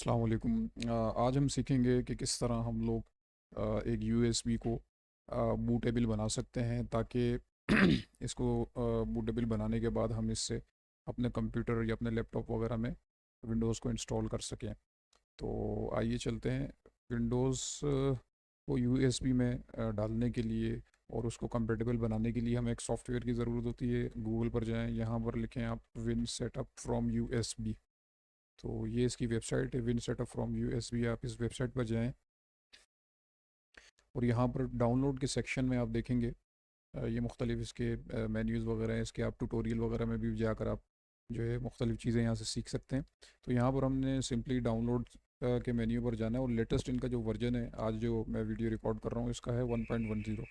अस्सलाम वालेकुम। आज हम सीखेंगे कि किस तरह हम लोग एक यूएसबी को बूटेबल बना सकते हैं ताकि इसको बूटेबल बनाने के बाद हम इससे अपने कंप्यूटर या अपने लैपटॉप वगैरह में विंडोज़ को इंस्टॉल कर सकें। तो आइए चलते हैं। विंडोज़ को यूएसबी में डालने के लिए और उसको कंपेटेबल बनाने के लिए हमें एक सॉफ्टवेयर की ज़रूरत होती है। गूगल पर जाएं, यहाँ पर लिखें आप विन सेटअप फ्रॉम यूएसबी। तो ये इसकी वेबसाइट है, विन सेटअप फ्रॉम यूएसबी। आप इस वेबसाइट पर जाएं और यहाँ पर डाउनलोड के सेक्शन में आप देखेंगे ये मुख्तलिफ इसके मेन्यूज़ वगैरह हैं। इसके आप ट्यूटोरियल वगैरह में भी जाकर आप जो है मुख्तलिफ चीज़ें यहाँ से सीख सकते हैं। तो यहाँ पर हमने सिंपली डाउनलोड के मेन्यू पर जाना है और लेटेस्ट इनका जो वर्जन है, आज जो मैं वीडियो रिकॉर्ड कर रहा हूँ, इसका है 1.10।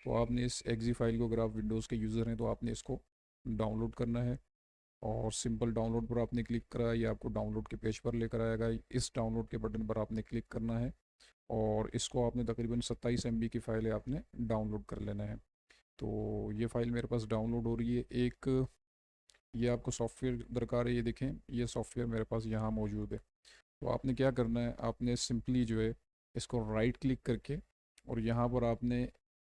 तो आपने इस एक्जी फाइल को, अगर आप विंडोज़ के यूज़र हैं तो आपने इसको डाउनलोड करना है। और सिंपल डाउनलोड पर आपने क्लिक करा, ये आपको डाउनलोड के पेज पर लेकर आएगा। इस डाउनलोड के बटन पर आपने क्लिक करना है और इसको आपने तकरीबन 27 MB की फ़ाइल है, आपने डाउनलोड कर लेना है। तो ये फ़ाइल मेरे पास डाउनलोड हो रही है। एक ये आपको सॉफ्टवेयर दरकार है, ये देखें, ये सॉफ्टवेयर मेरे पास यहाँ मौजूद है। तो आपने क्या करना है, आपने सिंपली जो है इसको राइट क्लिक करके और यहाँ पर आपने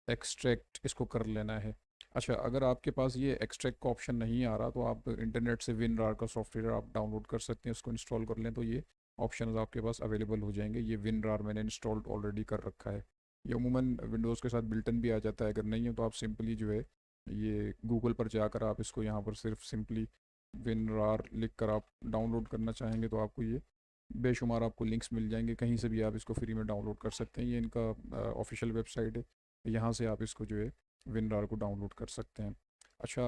एक्सट्रैक्ट इसको कर लेना है। अच्छा, अगर आपके पास ये एक्सट्रैक्ट का ऑप्शन नहीं आ रहा तो आप इंटरनेट से विनरार का सॉफ्टवेयर आप डाउनलोड कर सकते हैं, उसको इंस्टॉल कर लें तो ये ऑप्शंस आपके पास अवेलेबल हो जाएंगे। ये विनरार मैंने इंस्टॉल्ड ऑलरेडी कर रखा है। ये अमूमन विंडोज़ के साथ बिल्टन भी आ जाता है। अगर नहीं है तो आप सिंपली जो है ये गूगल पर जाकर आप इसको यहाँ पर सिर्फ सिंपली विनरार लिख कर आप डाउनलोड करना चाहेंगे तो आपको ये बेशुमार आपको लिंक्स मिल जाएंगे, कहीं से भी आप इसको फ्री में डाउनलोड कर सकते हैं। ये इनका ऑफिशियल वेबसाइट है, यहाँ से आप इसको जो है विनरार को डाउनलोड कर सकते हैं। अच्छा,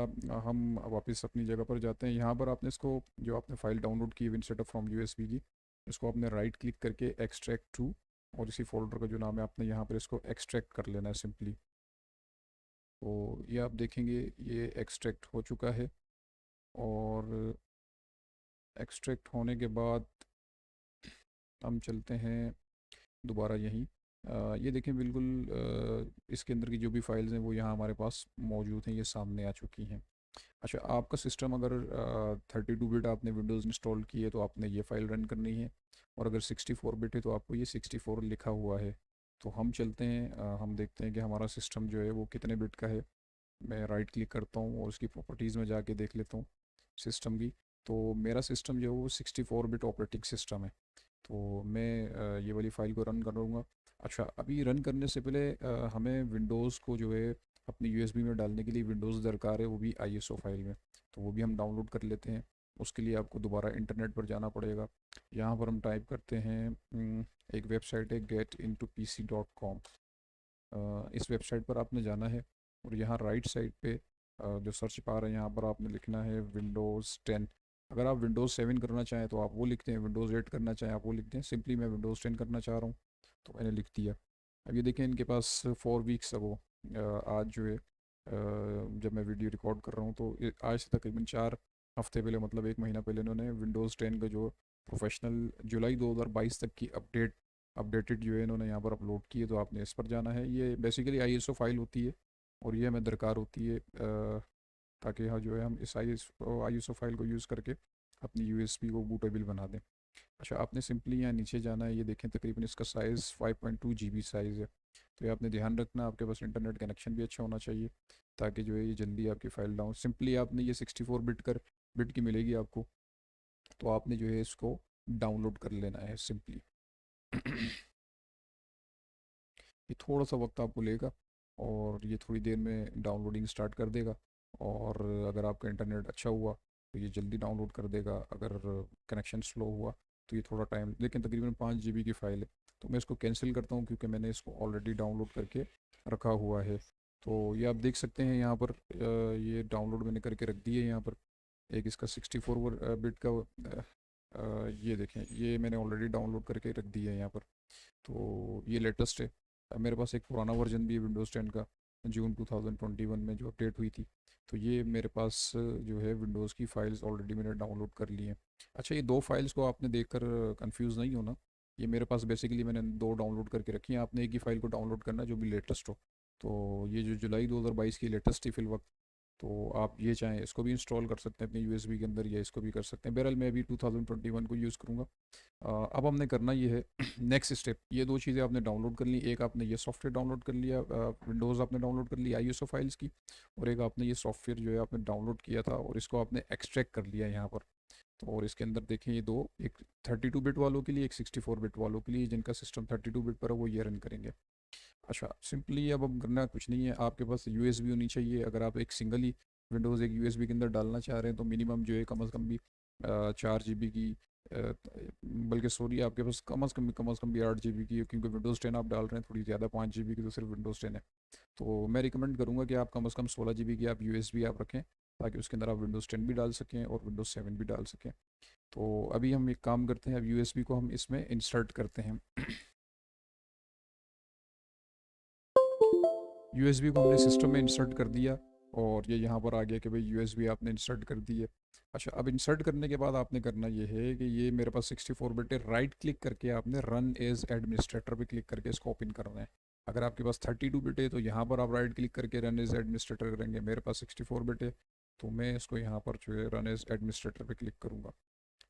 हम वापस अपनी जगह पर जाते हैं। यहाँ पर आपने इसको, जो आपने फ़ाइल डाउनलोड की विन सेटअप फ्रॉम यूएसबी की, इसको आपने राइट क्लिक करके एक्सट्रैक्ट टू, और इसी फोल्डर का जो नाम है आपने यहाँ पर इसको एक्सट्रैक्ट कर लेना है सिंपली। तो ये आप देखेंगे ये एक्सट्रैक्ट हो चुका है। और एक्सट्रैक्ट होने के बाद हम चलते हैं दोबारा यहीं। ये देखें, बिल्कुल इसके अंदर की जो भी फाइल्स हैं वो यहाँ हमारे पास मौजूद हैं, ये सामने आ चुकी हैं। अच्छा, आपका सिस्टम अगर 32 बिट आपने विंडोज़ इंस्टॉल की है तो आपने ये फ़ाइल रन करनी है, और अगर 64 बिट है तो आपको ये 64 लिखा हुआ है। तो हम चलते हैं, हम देखते हैं कि हमारा सिस्टम जो है वो कितने बिट का है। मैं राइट क्लिक करता हूँ और उसकी प्रॉपर्टीज़ में जाके देख लेता हूँ सिस्टम की। तो मेरा सिस्टम जो है वो 64 बिट ऑपरेटिंग सिस्टम है। तो मैं ये वाली फ़ाइल को रन करूँगा। अच्छा, अभी रन करने से पहले हमें विंडोज़ को जो है अपनी यूएसबी में डालने के लिए विंडोज़ दरकार है, वो भी आईएसओ फाइल में। तो वो भी हम डाउनलोड कर लेते हैं। उसके लिए आपको दोबारा इंटरनेट पर जाना पड़ेगा। यहाँ पर हम टाइप करते हैं, एक वेबसाइट है getintoPC.com। इस वेबसाइट पर आपने जाना है और यहाँ राइट साइड पे जो सर्च बार है यहाँ पर आपने लिखना है विंडोज़ 10। अगर आप विंडोज़ 7 करना चाहें तो आप वो लिखते हैं, विंडोज़ 8 करना चाहें आप वो लिखते हैं। सिंपली मैं विंडोज़ 10 करना चाह रहा हूँ तो मैंने लिख दिया। अब ये देखें, इनके पास 4 वीक्स अगो, आज जो है जब मैं वीडियो रिकॉर्ड कर रहा हूँ तो आज से तकरीबन 4 हफ्ते पहले, मतलब 1 महीना पहले, इन्होंने विंडोज़ 10 का जो प्रोफेशनल जुलाई 2022 तक की अपडेटेड जो है इन्होंने यहाँ पर अपलोड की है। तो आपने इस पर जाना है। ये बेसिकली आईएसओ फाइल होती है और ये हमें दरकार होती है ताकि हाँ जो है हम इस आईएसओ फाइल को यूज़ करके अपनी यूएसबी को बूटेबल बना दें। अच्छा, आपने सिंपली यहाँ नीचे जाना है। ये देखें, तकरीबन इसका साइज़ 5.2 GB साइज़ है। तो ये आपने ध्यान रखना, आपके पास इंटरनेट कनेक्शन भी अच्छा होना चाहिए ताकि जो है ये जल्दी आपकी फ़ाइल डाउन। सिंपली आपने ये 64 बिट की मिलेगी आपको, तो आपने जो है इसको डाउनलोड कर लेना है सिंपली। ये थोड़ा सा वक्त आपको लेगा और ये थोड़ी देर में डाउनलोडिंग स्टार्ट कर देगा। और अगर आपका इंटरनेट अच्छा हुआ तो ये जल्दी डाउनलोड कर देगा। अगर कनेक्शन स्लो हुआ तो ये थोड़ा टाइम, लेकिन तकरीबन 5 GB की फ़ाइल है। तो मैं इसको कैंसिल करता हूँ क्योंकि मैंने इसको ऑलरेडी डाउनलोड करके रखा हुआ है। तो ये आप देख सकते हैं यहाँ पर ये डाउनलोड मैंने करके रख दी है। यहाँ पर एक इसका 64 बिट का ये देखें, ये मैंने ऑलरेडी डाउनलोड करके रख दी है यहाँ पर। तो ये लेटेस्ट है। मेरे पास एक पुराना वर्जन भी है विंडोज़ 10 का, जून 2021 में जो अपडेट हुई थी। तो ये मेरे पास जो है विंडोज़ की फ़ाइल्स ऑलरेडी मैंने डाउनलोड कर ली हैं। अच्छा, ये दो फाइल्स को आपने देखकर कंफ्यूज नहीं होना। ये मेरे पास बेसिकली मैंने दो डाउनलोड करके रखी हैं। आपने एक ही फ़ाइल को डाउनलोड करना है जो भी लेटेस्ट हो। तो ये जो जुलाई 2022 की लेटेस्ट थी फिल वक्त, तो आप ये चाहें इसको भी इंस्टॉल कर सकते हैं अपने यूएसबी के अंदर, या इसको भी कर सकते हैं। बहरहाल मैं अभी 2021 को यूज़ करूँगा। अब हमने करना ये है नेक्स्ट स्टेप, ये दो चीज़ें आपने डाउनलोड कर ली। एक आपने ये सॉफ्टवेयर डाउनलोड कर लिया, विंडोज़ आपने डाउनलोड कर लिया आईएसओ फाइल्स की, और एक आपने ये सॉफ्टवेयर जो है आपने डाउनलोड किया था और इसको आपने एक्सट्रैक्ट कर लिया यहाँ पर। तो और इसके अंदर देखें ये दो, एक 32 बिट वालों के लिए, एक 64 बिट वालों के लिए, जिनका सिस्टम 32 बिट पर है वो ये रन करेंगे। अच्छा, सिंपली अब हम करना कुछ नहीं है, आपके पास यूएसबी होनी चाहिए। अगर आप एक सिंगल ही विंडोज़ एक यूएसबी के अंदर डालना चाह रहे हैं तो मिनिमम जो है कम अज़ कम भी 4 GB की, बल्कि सॉरी आपके पास कम अज़ कम भी 8 GB की है, क्योंकि विंडोज़ 10 आप डाल रहे हैं थोड़ी ज़्यादा, 5 GB की तो सिर्फ विंडोज़ 10 है। तो मैं रिकमेंड करूँगा कि आप कम अज़ कम 16 GB की आप यूएसबी आप रखें, ताकि उसके अंदर आप विंडोज़ 10 भी डाल सकें और विंडोज़ 7 भी डाल सकें। तो अभी हम एक काम करते हैं, अब यूएसबी को हम इसमें इंसर्ट करते हैं। यूएसबी को हमने सिस्टम में इंसर्ट कर दिया, और ये यहाँ पर आ गया कि भाई यूएसबी आपने इंसर्ट कर दी है। अच्छा, अब इंसर्ट करने के बाद आपने करना ये है कि ये मेरे पास 64 बिट है, राइट क्लिक करके आपने रन एज एडमिनिस्ट्रेटर पे क्लिक करके इसको ओपन करना है। अगर आपके पास 32 बिट है तो यहाँ पर आप राइट क्लिक करके रन एज एडमिनिस्ट्रेटर करेंगे। मेरे पास 64 बिट है तो मैं इसको यहाँ पर जो है रन एज एडमिनिस्ट्रेटर पे क्लिक करूँगा।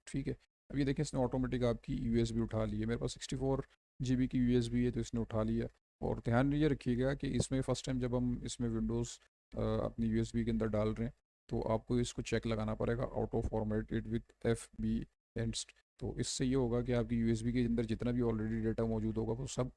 ठीक है, अब ये देखें इसने ऑटोमेटिक आपकी यूएसबी उठा ली है। मेरे पास 64 GB की यूएसबी है तो इसने उठा लिया। और ध्यान ये रखिएगा कि इसमें फ़र्स्ट टाइम जब हम इसमें विंडोज़ अपनी यूएसबी के अंदर डाल रहे हैं तो आपको इसको चेक लगाना पड़ेगा, auto formatted with FB ends. तो इससे ये होगा कि आपकी यूएसबी के अंदर जितना भी ऑलरेडी डेटा मौजूद होगा वो सब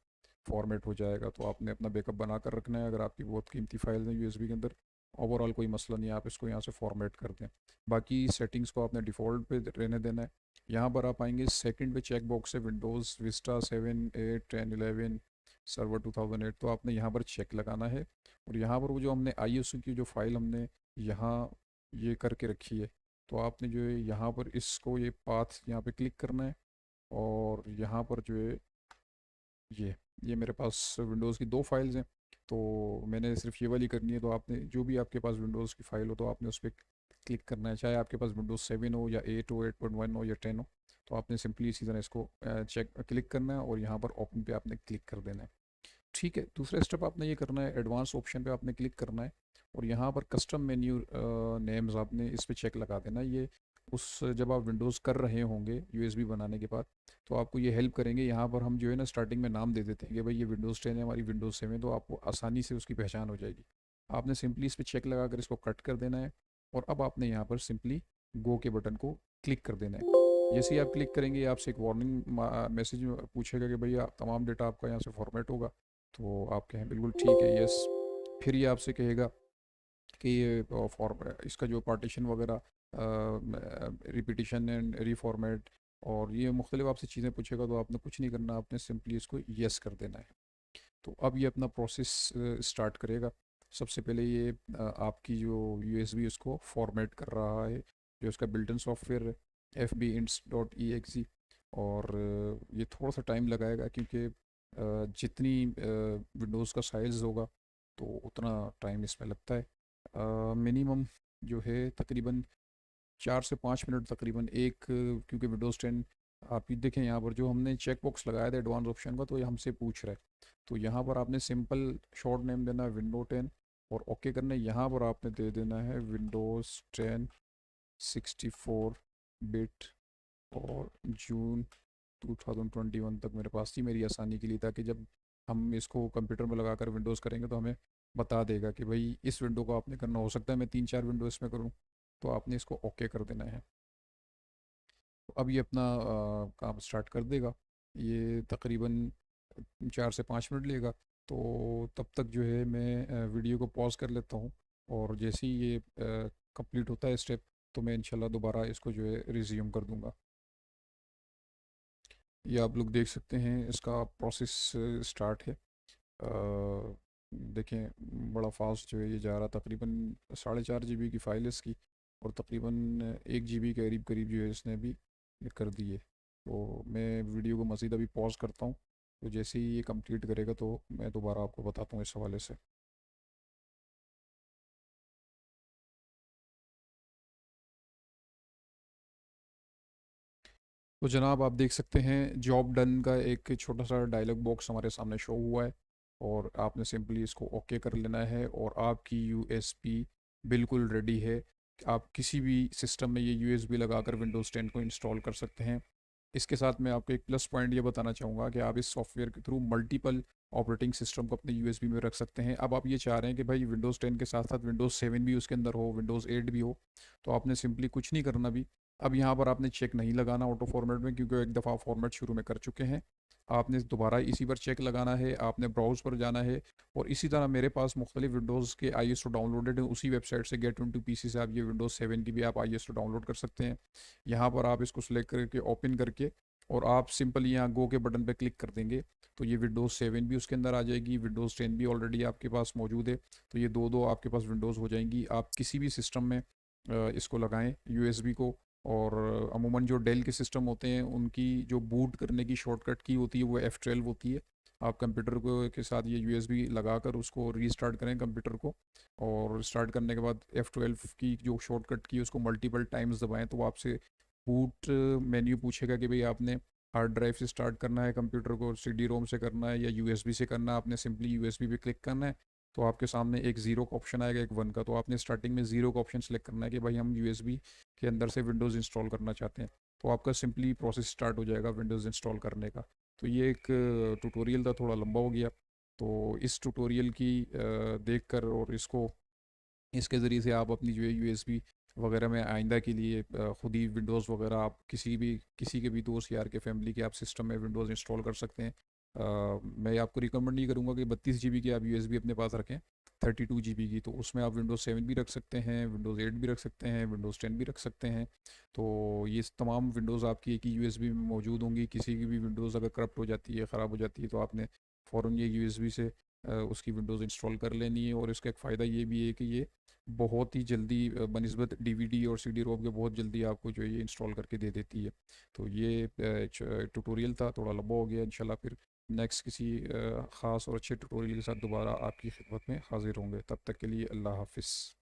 फॉर्मेट हो जाएगा। तो आपने अपना बैकअप बना कर रखना है। अगर आपकी बहुत कीमती फाइल है यूएसबी के अंदर, ओवरऑल कोई मसला नहीं है, आप इसको यहाँ से फॉर्मेट कर दें। बाकी सेटिंग्स को आपने डिफ़ॉल्ट पे रहने देना है। यहाँ पर आप आएंगे सेकंड पे चेक बॉक्स है विंडोज़ विस्टा 7 8 10 11 सर्वर 2008, तो आपने यहाँ पर चेक लगाना है। और यहाँ पर वो जो हमने ISO की जो फाइल हमने यहाँ ये करके रखी है, तो आपने जो है यहाँ पर इसको ये पाथ यहाँ पे क्लिक करना है। और यहाँ पर जो है ये मेरे पास विंडोज़ की दो फाइल्स हैं, तो मैंने सिर्फ ये वाली करनी है। तो आपने जो भी आपके पास विंडोज़ की फ़ाइल हो तो आपने उस पर क्लिक करना है, चाहे आपके पास विंडोज़ 7 हो या 8 हो, 8.1 हो या 10 हो। तो आपने सिंपली इसी तरह इसको चेक क्लिक करना है और यहाँ पर ओपन पे आपने क्लिक कर देना है। ठीक है, दूसरा स्टेप आपने ये करना है, एडवांस ऑप्शन पे आपने क्लिक करना है और यहाँ पर कस्टम मेन्यू नेम्स आपने इस पे चेक लगा देना। ये उस जब आप विंडोज़ कर रहे होंगे यूएसबी बनाने के बाद तो आपको ये हेल्प करेंगे। यहाँ पर हम जो है ना स्टार्टिंग में नाम दे देते हैं कि भाई ये विंडोज़ 10 है, हमारी विंडोज़ 7, तो आपको आसानी से उसकी पहचान हो जाएगी। आपने सिंपली इस पर चेक लगा कर इसको कट कर देना है और अब आपने यहाँ पर सिंपली गो के बटन को क्लिक कर देना है। जैसे ही आप क्लिक करेंगे आपसे एक वार्निंग मैसेज पूछेगा कि भैया तमाम डेटा आपका यहाँ से फॉर्मेट होगा। तो आप कहें बिल्कुल ठीक है, यस। फिर ये आपसे कहेगा कि ये फॉर इसका जो पार्टीशन वगैरह, रिपीटिशन एंड रीफॉर्मेट, और ये मुख्तलिफ आपसे चीज़ें पूछेगा। तो आपने कुछ नहीं करना, आपने सिंपली इसको यस कर देना है। तो अब ये अपना प्रोसेस स्टार्ट करेगा। सबसे पहले ये आपकी जो यूएसबी उसको फॉर्मेट कर रहा है, जो उसका बिल्टन सॉफ्टवेयर है fbints.exe। और ये थोड़ा सा टाइम लगाएगा क्योंकि जितनी विंडोज़ का साइज़ होगा तो उतना टाइम इसमें लगता है। मिनिमम जो है तकरीबन 4 से 5 मिनट तकरीबन एक, क्योंकि विंडोज़ 10 आप ये देखें यहाँ पर जो हमने चेक बॉक्स लगाया था एडवांस ऑप्शन का, तो ये हमसे पूछ रहा है। तो यहाँ पर आपने सिंपल शॉर्ट नेम देना है विंडो 10 और ओके करना है। यहाँ पर आपने दे देना है विंडोज़ 10 64 बिट और जून 2021 तक मेरे पास थी, मेरी आसानी के लिए, ताकि जब हम इसको कंप्यूटर में लगाकर विंडोज़ करेंगे तो हमें बता देगा कि भाई इस विंडो को आपने करना। हो सकता है मैं 3 4 विंडो इसमें करूँ, तो आपने इसको ओके कर देना है। तो अब ये अपना काम स्टार्ट कर देगा। ये तकरीबन 4 से 5 मिनट लेगा। तो तब तक जो है मैं वीडियो को पॉज कर लेता हूँ, और जैसे ही ये कंप्लीट होता है स्टेप तो मैं इंशाल्लाह दोबारा इसको जो है रिज्यूम कर दूँगा। ये आप लोग देख सकते हैं इसका प्रोसेस स्टार्ट है। देखें बड़ा फास्ट जो है ये जा रहा, तकरीबन 4.5 GB की फ़ाइल है इसकी, और तकरीबन 1 GB के करीब करीब जो है इसने अभी ये कर दी है। तो मैं वीडियो को मज़ीद अभी पॉज करता हूँ, तो जैसे ही ये कंप्लीट करेगा तो मैं दोबारा आपको बताता हूँ इस हवाले से। तो जनाब आप देख सकते हैं जॉब डन का एक छोटा सा डायलॉग बॉक्स हमारे सामने शो हुआ है, और आपने सिंपली इसको ओके कर लेना है और आपकी यूएसबी बिल्कुल रेडी है। आप किसी भी सिस्टम में ये यूएसबी लगाकर विंडोज़ 10 को इंस्टॉल कर सकते हैं। इसके साथ मैं आपको एक प्लस पॉइंट ये बताना चाहूँगा कि आप इस सॉफ्टवेयर के थ्रू मल्टीपल ऑपरेटिंग सिस्टम को अपने यूएसबी में रख सकते हैं। अब आप ये चाह रहे हैं कि भाई विंडोज़ 10 के साथ साथ विंडोज़ 7 भी उसके अंदर हो, विंडोज़ 8 भी हो, तो आपने सिंपली कुछ नहीं करना भी। अब यहाँ पर आपने चेक नहीं लगाना ऑटो फॉर्मेट में, क्योंकि एक दफ़ा फॉर्मेट शुरू में कर चुके हैं। आपने दोबारा इसी पर चेक लगाना है, आपने ब्राउज़ पर जाना है, और इसी तरह मेरे पास मुख्तलिफ विंडोज़ के आई एस ओ डाउनलोडेड हैं। उसी वेबसाइट से गेट 20 पी सी से आप ये विंडोज़ 7 की भी आप आई एस ओ डाउनलोड कर सकते हैं। यहाँ पर आप इसको सेलेक्ट करके ओपन करके और आप सिंपली यहाँ गो के बटन पे क्लिक कर देंगे, तो ये विंडोज़ 7 भी उसके अंदर आ जाएगी, विंडोज़ 10 भी ऑलरेडी आपके पास मौजूद है। तो ये दो दो आपके पास विंडोज़ हो जाएंगी। आप किसी भी सिस्टम में इसको लगाएं यूएसबी को। और अमूमन जो डेल के सिस्टम होते हैं उनकी जो बूट करने की शॉर्टकट की होती है वो F12 होती है। आप कंप्यूटर को के साथ ये यूएसबी लगाकर उसको रीस्टार्ट करें कंप्यूटर को, और स्टार्ट करने के बाद F12 की जो शॉर्टकट की उसको मल्टीपल टाइम्स दबाएं, तो वो आपसे बूट मेन्यू पूछेगा कि भाई आपने हार्ड ड्राइव से स्टार्ट करना है कंप्यूटर को, सीडी रोम से करना है या यूएसबी से करना है। आपने सिंपली यूएसबी पे क्लिक करना है, तो आपके सामने एक ज़ीरो का ऑप्शन आएगा, एक वन का। तो आपने स्टार्टिंग में ज़ीरो का ऑप्शन सेलेक्ट करना है कि भाई हम यूएसबी के अंदर से विंडोज़ इंस्टॉल करना चाहते हैं। तो आपका सिंपली प्रोसेस स्टार्ट हो जाएगा विंडोज़ इंस्टॉल करने का। तो ये एक ट्यूटोरियल था, थोड़ा लंबा हो गया। तो इस ट्यूटोरियल की देखकर और इसको इसके ज़रिए से आप अपनी जो है यूएसबी वगैरह में आइंदा के लिए खुद ही विंडोज़ वगैरह आप किसी के भी दोस्त यार के फैमिली के आप सिस्टम में विंडोज़ इंस्टॉल कर सकते हैं। मैं आपको रिकमेंड नहीं करूँगा कि 32 GB की आप यूएसबी अपने पास रखें, 32 GB की। तो उसमें आप विंडोज़ 7 भी रख सकते हैं, विंडोज़ 8 भी रख सकते हैं, विंडोज़ 10 भी रख सकते हैं। तो ये तमाम विंडोज़ आपकी एक ही यूएसबी में मौजूद होंगी। किसी की भी विंडोज़ अगर करप्ट हो जाती है, ख़राब हो जाती है, तो आपने फ़ौरन ये यूएसबी से उसकी विंडोज़ इंस्टॉल कर लेनी है। और इसका एक फ़ायदा ये भी है कि ये बहुत ही जल्दी बनिस्बत डीवीडी और सीडी रोम के बहुत जल्दी आपको जो है ये इंस्टॉल करके दे देती है। तो ये ट्यूटोरियल था, थोड़ा लंबा हो गया। इंशाल्लाह फिर नेक्स्ट किसी ख़ास और अच्छे ट्यूटोरियल के साथ दोबारा आपकी खिदमत में हाजिर होंगे। तब तक के लिए अल्लाह हाफिज़।